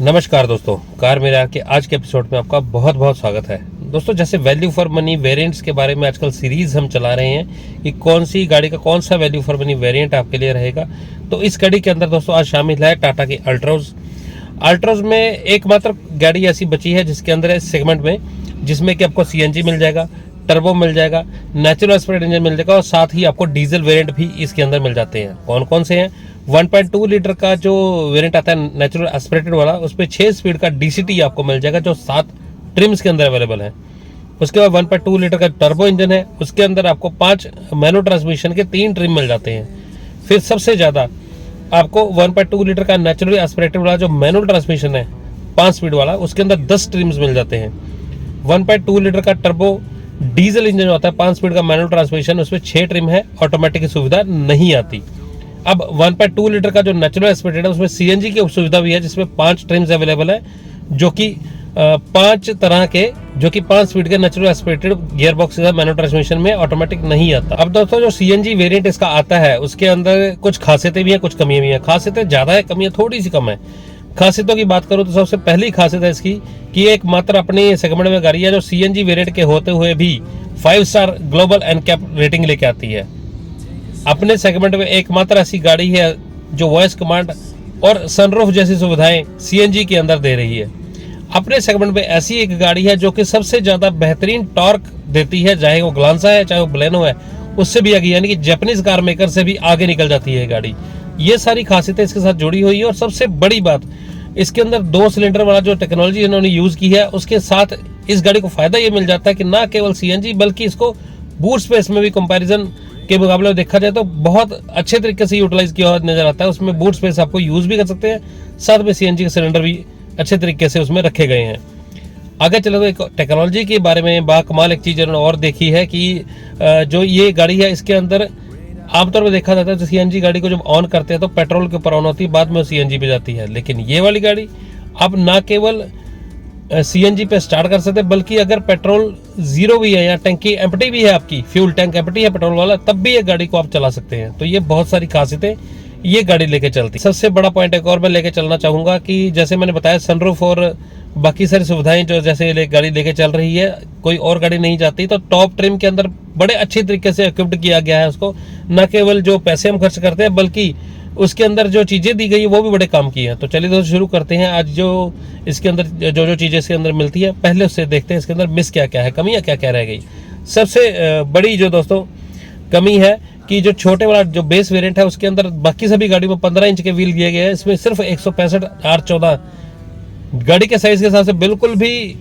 नमस्कार दोस्तों, कार मेरा के आज के एपिसोड में आपका बहुत बहुत स्वागत है। दोस्तों, जैसे वैल्यू फॉर मनी वेरिएंट्स के बारे में आजकल सीरीज हम चला रहे हैं कि कौन सी गाड़ी का कौन सा वैल्यू फॉर मनी वेरिएंट आपके लिए रहेगा। तो इस कड़ी के अंदर दोस्तों आज शामिल है टाटा की अल्ट्रोज में एकमात्र गाड़ी ऐसी बची है जिसके अंदर इस सेगमेंट में जिसमें कि आपको सीएनजी मिल जाएगा, टर्बो मिल जाएगा, नेचुरल एस्पिरेटेड इंजन मिल जाएगा और साथ ही आपको डीजल वेरिएंट भी इसके अंदर मिल जाते हैं। कौन कौन से हैं? 1.2 लीटर का जो वेरिएंट आता है नेचुरल एस्पिरेटेड वाला, उस पर 6 स्पीड का डीसीटी आपको मिल जाएगा जो 7 ट्रिम्स के अंदर अवेलेबल है। उसके बाद 1.2 लीटर का टर्बो इंजन है, उसके अंदर आपको 5 मैनुअल ट्रांसमिशन के 3 ट्रिम मिल जाते हैं। फिर सबसे ज़्यादा आपको 1.2 लीटर का नेचुरली एस्पिरेटेड वाला जो मैनुअल ट्रांसमिशन है 5 स्पीड वाला, उसके अंदर 10 ट्रिम्स मिल जाते हैं। 1.2 लीटर का टर्बो डीजल इंजन होता है 5 स्पीड का मैनुअल ट्रांसमिशन, उसमें 6 ट्रिम है, ऑटोमेटिक की सुविधा नहीं आती। अब 1.2 लीटर का जो नेचुरल एस्पिरेटेड है उसमें सीएनजी की सुविधा भी है जिसमें 5 ट्रिम्स अवेलेबल है जो कि 5 तरह के जो कि 5 स्पीड के natural aspirated gear box manual transmission में ऑटोमेटिक नहीं आता। अब दोस्तों जो सीएनजी वेरिएंट इसका आता है उसके अंदर कुछ खासियतें भी हैं, कुछ कमियां भी हैं। खासियतें ज्यादा है, कमियां थोड़ी सी कम है। खासियतों की बात करूं तो सबसे पहली खासियत है इसकी कि एक मात्र अपने सेगमेंट में गाड़ी है जो सीएनजी वेरिएंट के होते हुए भी 5 स्टार ग्लोबल एनकैप रेटिंग लेके आती है। अपने सेगमेंट में एकमात्र ऐसी गाड़ी है जो वॉइस कमांड और सनरूफ जैसी सुविधाएं सीएनजी के अंदर दे रही है। अपने सेगमेंट में ऐसी एक गाड़ी है जो कि सबसे ज्यादा बेहतरीन टॉर्क देती है, चाहे वो ग्लांसा है चाहे वो बलेनो है, उससे भी आगे, यानी कि जापानीज कार मेकर से भी आगे निकल जाती है गाड़ी। ये सारी खासियतें इसके साथ जुड़ी हुई है और सबसे बड़ी बात इसके अंदर 2 सिलेंडर वाला जो टेक्नोलॉजी इन्होंने यूज की है उसके साथ इस गाड़ी को फायदा ये मिल जाता है कि ना केवल सीएनजी बल्कि इसको बूट स्पेस में भी कंपैरिजन के मुकाबले में देखा जाए तो बहुत अच्छे तरीके से यूटिलाइज किया हुआ नजर आता है। उसमें बूट स्पेस आपको यूज भी कर सकते हैं, साथ में सीएनजी के सिलेंडर भी अच्छे तरीके से उसमें रखे गए हैं। आगे चले तो एक टेक्नोलॉजी के बारे में बाकमाल एक चीज उन्होंने और देखी है कि जो ये गाड़ी है इसके अंदर आमतौर पर देखा जाता है सीएनजी गाड़ी को जब ऑन करते हैं तो पेट्रोल के ऊपर ऑन होती है, बाद में सीएनजी पे जाती है। लेकिन ये वाली गाड़ी आप ना केवल सीएनजी पे स्टार्ट कर सकते हैं बल्कि अगर पेट्रोल जीरो भी है या टंकी एम्प्टी भी है, आपकी फ्यूल टैंक एम्प्टी है पेट्रोल वाला, तब भी ये गाड़ी को आप चला सकते हैं। तो ये बहुत सारी खासियतें ये गाड़ी लेके चलती है। सबसे बड़ा पॉइंट एक और मैं लेके चलना चाहूंगा कि जैसे मैंने बताया सनरूफ और बाकी सारी सुविधाएं जो जैसे गाड़ी लेके चल रही है कोई और गाड़ी नहीं जाती, तो टॉप ट्रिम के अंदर बड़े अच्छे तरीके से इक्विप्ड किया गया है उसको। न केवल जो पैसे हम खर्च करते हैं बल्कि उसके अंदर जो चीजें दी गई है वो भी बड़े काम की हैं। तो चलिए दोस्तों शुरू करते हैं। आज जो इसके अंदर जो चीजें इसके अंदर मिलती है पहले उससे देखते हैं इसके अंदर मिस क्या क्या है, कमियां क्या क्या रह गई। सबसे बड़ी जो दोस्तों कमी है कि जो छोटे वाला जो बेस वेरिएंट है उसके अंदर बाकी सभी गाड़ियों में 15 इंच के व्हील दिए गए हैं, इसमें सिर्फ 165 R14 गाड़ी के साइज के हिसाब से बिल्कुल भी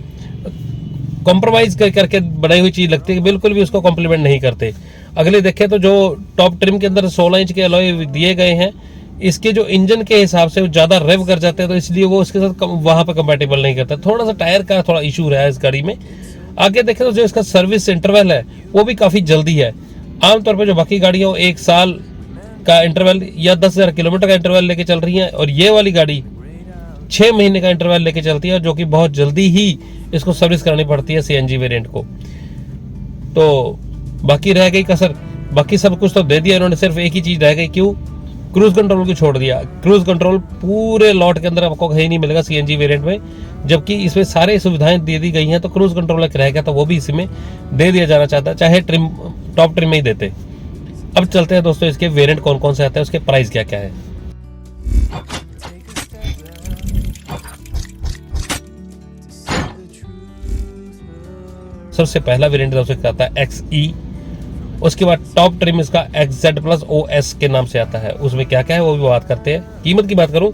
कॉम्प्रोमाइज करके बनाई हुई चीज लगती है, बिल्कुल भी उसको कॉम्प्लीमेंट नहीं करते। अगले देखें तो जो टॉप ट्रिम के अंदर 16 इंच के अलॉय दिए गए हैं, इसके जो इंजन के हिसाब से वो ज्यादा रेव कर जाते हैं तो इसलिए वो उसके साथ वहां पर कंपैटिबल नहीं करता। थोड़ा सा टायर का थोड़ा इशू रहा है इस गाड़ी में। आगे देखें तो जो इसका सर्विस इंटरवल है वो भी काफी जल्दी है। आमतौर पर जो बाकी गाड़ियां 1 साल का इंटरवल या 10,000 किलोमीटर का इंटरवल लेके चल रही है और ये वाली गाड़ी 6 महीने का इंटरवल लेके चलती है, जो कि बहुत जल्दी ही इसको सर्विस करानी पड़ती है सीएनजी वेरिएंट को। तो बाकी रह गई कसर, बाकी सब कुछ तो दे दिया इन्होंने, सिर्फ एक ही चीज रह गई, क्यों? क्रूज कंट्रोल को छोड़ दिया। क्रूज कंट्रोल पूरे लॉट के अंदर आपको कहीं नहीं मिलेगा सीएनजी वेरिएंट में, जबकि इसमें सारी सुविधाएं दे दी गई हैं। तो क्रूज कंट्रोल एक रह गया तो वो भी इसमें दे दिया जाना चाहता है, चाहे टॉप ट्रिम में ही देते। अब चलते हैं दोस्तों इसके वेरिएंट कौन कौन से आते हैं, उसके प्राइस क्या क्या है। सबसे पहला वेरिएंट दोस्तों आता है XE, उसके बाद टॉप ट्रिम इसका XZ प्लस OS के नाम से आता है। उसमें क्या क्या है वो भी बात करते हैं। कीमत की बात करूं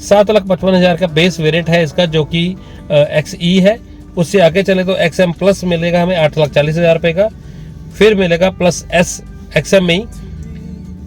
7,55,000 का बेस वेरिएंट है इसका जो कि XE है। उससे आगे चले तो XM प्लस मिलेगा हमें 8,40,000 रुपए का। फिर मिलेगा प्लस S, XM में ही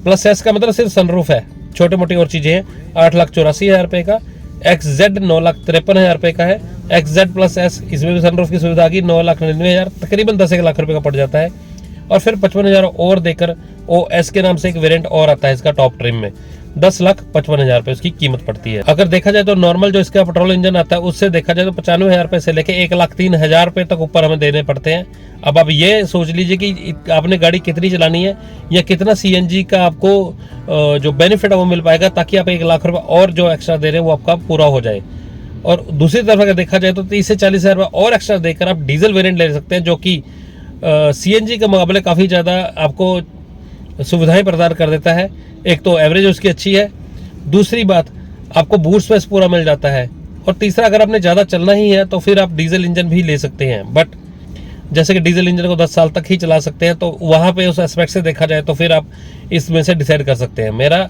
प्लस S का मतलब सिर्फ सनरूफ है, छोटे मोटी और चीजें हैं, 8,84,000 रुपए का। XZ 9,53,000 रुपए का है। XZ प्लस S इसमें भी सनरूफ की सुविधा आ गई, 9,99,000, तकरीबन 10 लाख रुपए का पड़ जाता है। और फिर 55,000 और देकर OS के नाम से एक वेरिएंट और आता है इसका टॉप ट्रिम में, 10,55,000 रुपए उसकी कीमत पड़ती है। अगर देखा जाए तो नॉर्मल जो इसका पेट्रोल इंजन आता है उससे देखा जाए तो 95,000 रुपए से लेके 1,03,000 रुपए तक ऊपर हमें देने पड़ते हैं। अब आप ये सोच लीजिए कि आपने गाड़ी कितनी चलानी है या कितना सीएनजी का आपको जो बेनिफिट है वो मिल पाएगा ताकि आप 1 लाख रुपए और जो एक्स्ट्रा दे रहे हैं वो आपका पूरा हो जाए। और दूसरी तरफ अगर देखा जाए तो 30 से 40 हज़ार रुपये और एक्स्ट्रा देकर आप डीजल वेरिएंट ले सकते हैं, जो कि सीएनजी के मुकाबले काफ़ी ज़्यादा आपको सुविधाएं प्रदान कर देता है। एक तो एवरेज उसकी अच्छी है, दूसरी बात आपको बूट स्पेस पूरा मिल जाता है, और तीसरा अगर आपने ज़्यादा चलना ही है तो फिर आप डीजल इंजन भी ले सकते हैं। बट जैसे कि डीजल इंजन को 10 साल तक ही चला सकते हैं, तो वहाँ पे उस एस्पेक्ट से देखा जाए तो फिर आप इसमें से डिसाइड कर सकते हैं। मेरा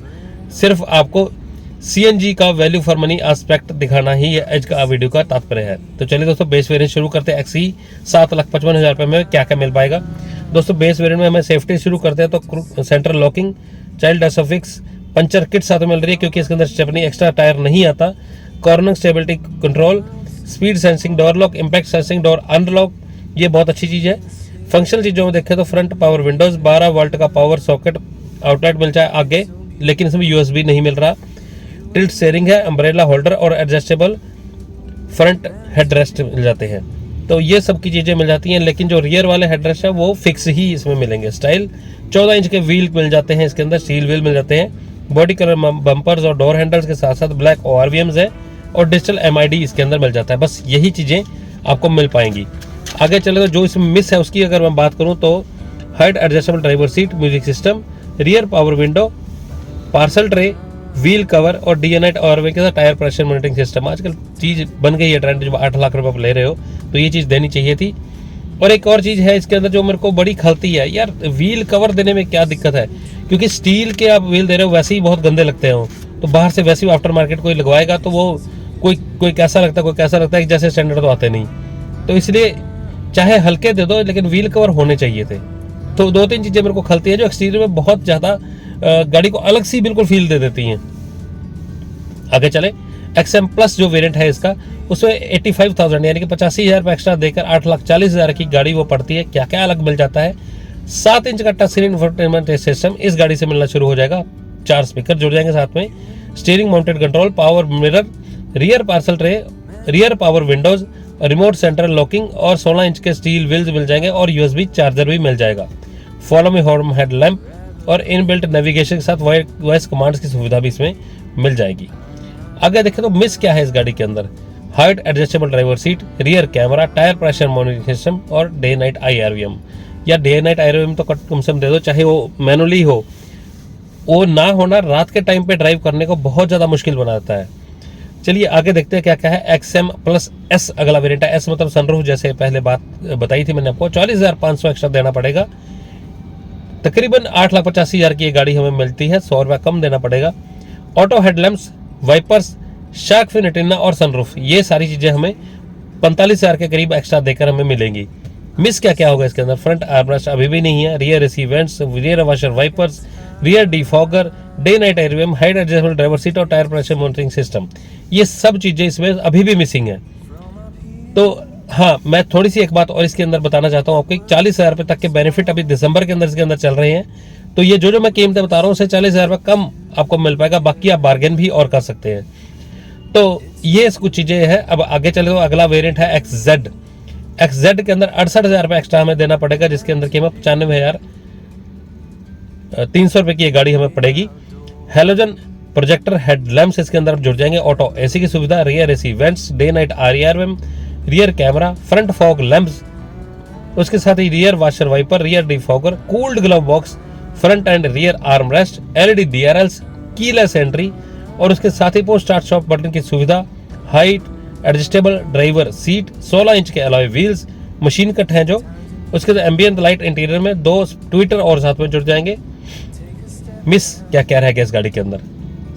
सिर्फ आपको सीएनजी का वैल्यू फॉर मनी एस्पेक्ट दिखाना ही आज का वीडियो का तात्पर्य है। तो चलिए दोस्तों, बेस वेरिएंट शुरू करते हैं। एक्सी 7,55,000 रुपये में क्या क्या मिल पाएगा। दोस्तों बेस वेरिएंट में हमें सेफ्टी शुरू करते हैं तो central locking, child ISOFIX, puncture kit साथ में मिल रही है क्योंकि इसके अंदर स्टेपनी एक्स्ट्रा टायर नहीं आता, corner stability control, speed sensing door lock, impact sensing door unlock, ये बहुत अच्छी चीज़ है। फंक्शनल चीज़ों में देखें तो फ्रंट पावर विंडोज, 12 वोल्ट का पावर सॉकेट आउटलेट मिल जाए आगे, लेकिन इसमें यूएसबी नहीं मिल रहा। टिल्ट स्टीयरिंग है, अम्ब्रेला होल्डर और एडजस्टेबल फ्रंट हेडरेस्ट मिल जाते हैं। तो ये सब की चीज़ें मिल जाती हैं, लेकिन जो रियर वाले हेडरेस्ट है वो फिक्स ही इसमें मिलेंगे। स्टाइल 14 इंच के व्हील मिल जाते हैं, इसके अंदर स्टील व्हील मिल जाते हैं। बॉडी कलर बम्पर्स और डोर हैंडल्स के साथ साथ ब्लैक ORVMs है और डिजिटल MID इसके अंदर मिल जाता है। बस यही चीज़ें आपको मिल पाएंगी। आगे चले तो जो इसमें मिस है उसकी अगर मैं बात करूँ तो height adjustable driver seat, music system, rear power window, parcel tray, wheel cover और DNIT और के साथ टायर प्रेशर मॉनिटरिंग सिस्टम। आजकल चीज़ बन गई है ट्रेंड, जब 8 लाख रुपये आप ले रहे हो तो ये चीज़ देनी चाहिए थी। और एक और चीज़ है इसके अंदर जो मेरे को बड़ी खलती है यार, व्हील कवर देने में क्या दिक्कत है, क्योंकि स्टील के आप व्हील दे रहे हो वैसे ही बहुत गंदे लगते हो, तो बाहर से वैसे ही आफ्टर मार्केट कोई लगवाएगा तो वो कोई कैसा लगता है, कोई कैसा लगता है कि जैसे स्टैंडर्ड तो आते नहीं। तो इसलिए चाहे हल्के दे दो लेकिन व्हील कवर होने चाहिए थे। तो 2-3 चीज़ें मेरे को खलती है जो एक्सटीरियर में बहुत ज़्यादा गाड़ी को अलग सी बिल्कुल फील दे देती हैं। आगे चले, XM प्लस जो वेरिएंट है इसका, उसमें 85,000 यानी कि 85,000 रुपये एक्स्ट्रा देकर 8,40,000 की गाड़ी वो पड़ती है। क्या क्या अलग मिल जाता है, 7 इंच का टच स्क्रीन इंफोटेनमेंट सिस्टम इस गाड़ी से मिलना शुरू हो जाएगा, 4 स्पीकर जुड़ जाएंगे साथ में, steering mounted control, power mirror, rear parcel tray, rear power Windows, remote central locking और 16 इंच के स्टील व्हील्स मिल जाएंगे और USB चार्जर भी मिल जाएगा। Follow me home head lamp और इनबिल्ट नेविगेशन के साथ वॉइस कमांड्स की सुविधा भी इसमें मिल जाएगी। आगे देखें तो मिस क्या है इस गाड़ी के अंदर, height adjustable driver seat, rear camera, tyre pressure monitoring system और डे नाइट IRVM। या डे नाइट IRVM तो कम से कम दे दो, चाहे वो मैनुअली हो, वो ना होना रात के टाइम पे ड्राइव करने को बहुत ज़्यादा मुश्किल बनाता है। चलिए आगे देखते हैं क्या क्या है। XM प्लस S अगला वेरिएंट है। S मतलब सनरूफ, जैसे पहले बात बताई थी मैंने आपको, 40,500 एक्स्ट्रा देना पड़ेगा। तकरीबन 8,85,000 की ये गाड़ी हमें मिलती है, 100 रुपये कम देना पड़ेगा। Auto headlamps, wipers, shark fin retina और सनरूफ, ये सारी चीज़ें हमें 45,000 के करीब एक्स्ट्रा देकर हमें मिलेंगी। मिस क्या क्या होगा इसके अंदर, फ्रंट आर्मरेस्ट अभी भी नहीं है, rear AC vents, rear washer wipers, rear defogger, day night IRVM, height adjustable driver seat और टायर प्रेशर मॉनिटरिंग सिस्टम, ये सब चीज़ें इसमें अभी भी मिसिंग है। तो हाँ, मैं थोड़ी सी एक बात और इसके अंदर बताना चाहता हूँ आपको, 40,000 रुपये तक के बेनिफिट अभी दिसंबर के अंदर इसके अंदर चल रहे हैं। तो ये जो मैं कीमतें बता रहा हूँ उससे 40,000 रुपये कम आपको मिल पाएगा, बाकी आप बार्गेन भी और कर सकते हैं। तो ये कुछ चीज़ें हैं। अब आगे चले तो अगला वेरिएंट है XZ के अंदर 68,000 रुपये एक्स्ट्रा हमें देना पड़ेगा, जिसके अंदर कीमत 95,300 रुपये की ये गाड़ी हमें पड़ेगी। हेलोजन प्रोजेक्टर हेडलैम्प्स इसके अंदर जुड़ जाएंगे, ऑटो AC की सुविधा, rear AC vents, day night IRVM, rear camera, front fog lamps, उसके साथ ही rear washer wiper, rear defogger, cooled glove box, front and rear arm rest, LED DRLs, keyless entry और उसके साथ ही पोस्ट स्टार्ट स्टॉप बटन की सुविधा, height adjustable driver seat, 16 inch के अलॉय व्हील्स, मशीन कट हैं जो, उसके बाद एम्बियंट लाइट इंटीरियर में 2 ट्विटर और साथ में जुड़ जाएंगे। मिस क्या क्या रहेगा इस गाड़ी के अंदर,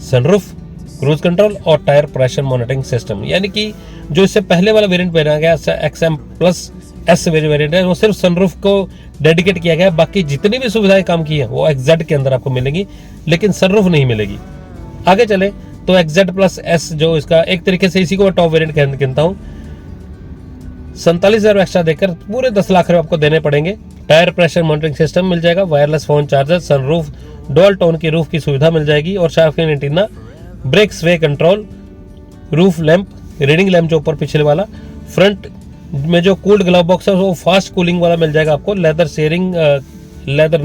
सनरूफ, क्रूज कंट्रोल और टायर प्रेशर मॉनिटरिंग सिस्टम, यानी कि जो इससे पहले वाला वेरिएंट बनाया गया XM प्लस S वेरिएंट है, वो सिर्फ सनरूफ को डेडिकेट किया गया है। बाकी जितनी भी सुविधाएं काम की है वो XZ के अंदर आपको मिलेंगी, लेकिन सनरूफ नहीं मिलेगी। आगे चले तो XZ प्लस S जो इसका एक तरीके से इसी को टॉप वेरिएंट कहता हूँ, 47,000 एक्स्ट्रा देकर पूरे 10 लाख रुपए आपको देने पड़ेंगे। टायर प्रेशर मॉनिटरिंग सिस्टम मिल जाएगा, wireless phone charger, sunroof, dual tone की रूफ की सुविधा मिल जाएगी और शार्क फिन एंटीना, ब्रेक स्वे control, roof lamp, reading lamp जो ऊपर पिछले वाला, फ्रंट में जो कूल्ड ग्लव बॉक्स है वो फास्ट कूलिंग वाला मिल जाएगा आपको, leather sharing, leather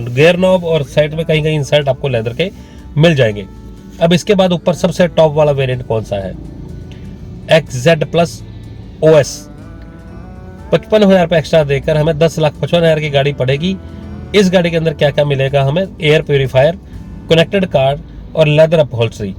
gear knob और साइड में कहीं इंसर्ट आपको लेदर के मिल जाएंगे। अब इसके बाद ऊपर सबसे टॉप वाला वेरिएंट कौन सा है, XZ प्लस OS 55,000 रुपये एक्स्ट्रा देकर हमें 10,55,000 की गाड़ी पड़ेगी। इस गाड़ी के अंदर क्या क्या मिलेगा हमें? एयर प्योरीफायर, कनेक्टेड कार और लेदर अपहोल्स्ट्री।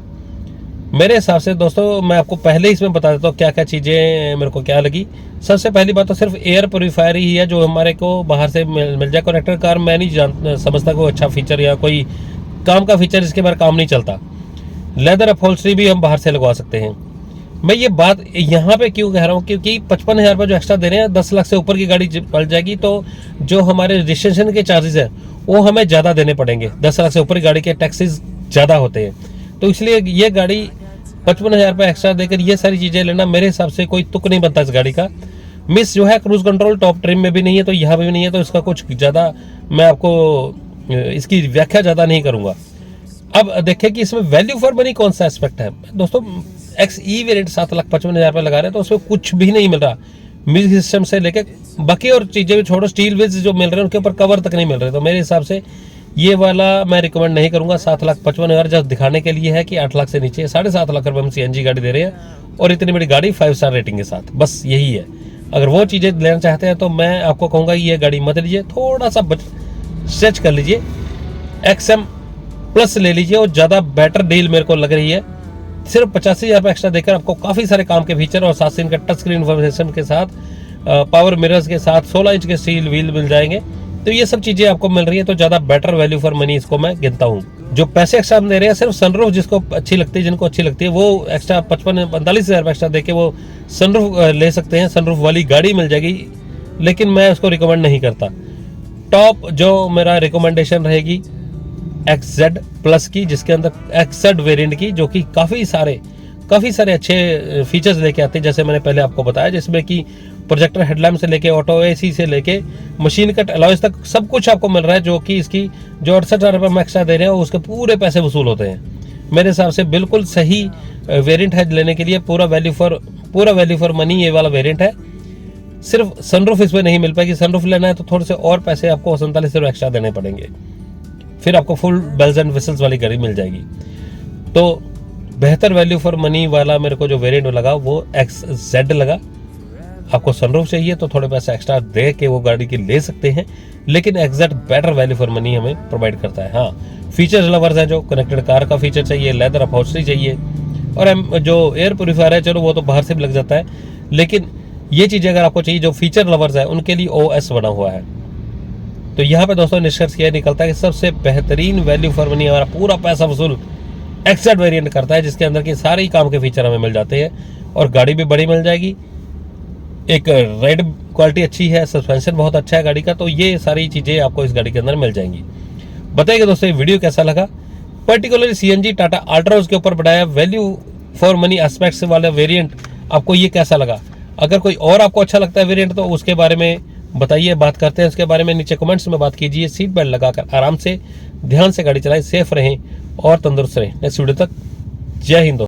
मेरे हिसाब से दोस्तों मैं आपको पहले ही इसमें बता देता हूँ क्या क्या चीज़ें मेरे को क्या लगी। सबसे पहली बात तो सिर्फ एयर प्योरीफायर ही है जो हमारे को बाहर से मिल जाए। कनेक्टेड कार मैं नहीं समझता कोई अच्छा फीचर या कोई काम का फीचर इसके बाहर काम नहीं चलता। लेदर अपहोल्स्ट्री भी हम बाहर से लगवा सकते हैं। मैं ये बात यहाँ पे क्यों कह रहा हूँ क्योंकि 55,000 रुपये जो एक्स्ट्रा दे रहे हैं, 10 लाख से ऊपर की गाड़ी पड़ जाएगी तो जो हमारे रजिस्ट्रेशन के चार्जेस हैं वो हमें ज़्यादा देने पड़ेंगे। 10 लाख से ऊपर की गाड़ी के टैक्सेस ज़्यादा होते हैं, तो इसलिए ये गाड़ी 55,000 रुपये एक्स्ट्रा देकर ये सारी चीज़ें लेना मेरे हिसाब से कोई तुक नहीं बनता इस गाड़ी का। मिस जो है क्रूज कंट्रोल टॉप ट्रिम में भी नहीं है तो यहाँ भी नहीं है, तो इसका कुछ ज़्यादा मैं आपको इसकी व्याख्या ज़्यादा नहीं करूँगा। अब देखें कि इसमें वैल्यू फॉर मनी कौन सा एस्पेक्ट है। दोस्तों XE वेरिएंट 7,55,000 रुपये लगा रहे हैं तो उसमें कुछ भी नहीं मिल रहा। म्यूजिक सिस्टम से लेके बाकी और चीज़ें भी छोड़ो, स्टील व्हील्स जो मिल रहे हैं उनके ऊपर कवर तक नहीं मिल रहे। तो मेरे हिसाब से ये वाला मैं रिकमेंड नहीं करूंगा। 7,55,000 जब दिखाने के लिए है कि 8 लाख से नीचे 7.5 लाख रुपये हम CNG गाड़ी दे रहे हैं और इतनी बड़ी गाड़ी 5 स्टार रेटिंग के साथ, बस यही है। अगर वो चीज़ें लेना चाहते हैं तो मैं आपको कहूँगा ये गाड़ी मत लीजिए, थोड़ा सा स्ट्रेच कर लीजिए, XM प्लस ले लीजिए और ज़्यादा बेटर डील मेरे को लग रही है। सिर्फ 85,000 रुपये एक्स्ट्रा देकर आपको काफ़ी सारे काम के फीचर और साथ से इनका टच स्क्रीन इन्फॉर्मेशन के साथ पावर मिरर्स के साथ 16 इंच के स्टील व्हील मिल जाएंगे। तो ये सब चीज़ें आपको मिल रही है तो ज़्यादा बेटर वैल्यू फॉर मनी इसको मैं गिनता हूँ। जो पैसे एक्स्ट्रा हम दे रहे हैं सिर्फ सनरूफ जिसको अच्छी लगती है, जिनको अच्छी लगती है वो एक्स्ट्रा 45,000 रुपये एक्स्ट्रा देके वो सनरूफ ले सकते हैं। सनरूफ वाली गाड़ी मिल जाएगी, लेकिन मैं उसको रिकमेंड नहीं करता। टॉप जो मेरा रिकमेंडेशन रहेगी XZ प्लस की, जिसके अंदर XZ वेरिएंट की, जो कि काफ़ी सारे अच्छे फीचर्स लेके आते हैं। जैसे मैंने पहले आपको बताया, जिसमें कि प्रोजेक्टर हेडलैम्प से लेके ऑटो AC से लेके मशीन कट अलॉयज तक सब कुछ आपको मिल रहा है, जो कि इसकी जो 68,000 रुपये में एक्स्ट्रा दे रहे हैं उसके पूरे पैसे वसूल होते हैं। मेरे हिसाब से बिल्कुल सही वेरिएंट है लेने के लिए। पूरा वैल्यू फॉर मनी ये वाला वेरिएंट है। सिर्फ सनरूफ इसमें नहीं मिल पाएगी। सनरूफ लेना है तो थोड़े से और पैसे आपको 47 रुपये एक्स्ट्रा देने पड़ेंगे, फिर आपको फुल बेल्स एंड विसल्स वाली गाड़ी मिल जाएगी। तो बेहतर वैल्यू फॉर मनी वाला मेरे को जो वेरिएंट लगा वो XZ लगा। आपको सनरूफ चाहिए तो थोड़े पैसे एक्स्ट्रा दे के वो गाड़ी की ले सकते हैं, लेकिन XZ better value for money हमें प्रोवाइड करता है। हाँ, फीचर्स लवर्स हैं जो कनेक्टेड कार का फीचर चाहिए, लेदर अपहोल्स्ट्री चाहिए और जो एयर प्योरीफायर है चलो वो तो बाहर से भी लग जाता है, लेकिन ये चीज़ें अगर आपको चाहिए जो फीचर लवर्स है उनके लिए OS बना हुआ है। तो यहाँ पे दोस्तों निष्कर्ष यह निकलता है कि सबसे बेहतरीन वैल्यू फॉर मनी हमारा पूरा पैसा वसूल XZ वेरिएंट करता है, जिसके अंदर के सारे ही काम के फीचर हमें मिल जाते हैं और गाड़ी भी बड़ी मिल जाएगी। एक राइड क्वालिटी अच्छी है, सस्पेंशन बहुत अच्छा है गाड़ी का, तो ये सारी चीज़ें आपको इस गाड़ी के अंदर मिल जाएंगी। बताइए दोस्तों ये वीडियो कैसा लगा, पर्टिकुलरली CNG टाटा अल्ट्रोज के ऊपर बढ़ाया वैल्यू फॉर मनी एस्पेक्ट्स वाला वेरिएंट आपको ये कैसा लगा। अगर कोई और आपको अच्छा लगता है वेरिएंट तो उसके बारे में बताइए, बात करते हैं उसके बारे में, नीचे कमेंट्स में बात कीजिए। सीट बेल्ट लगाकर आराम से ध्यान से गाड़ी चलाएं, सेफ रहें और तंदुरुस्त रहें। नेक्स्ट वीडियो तक जय हिंद।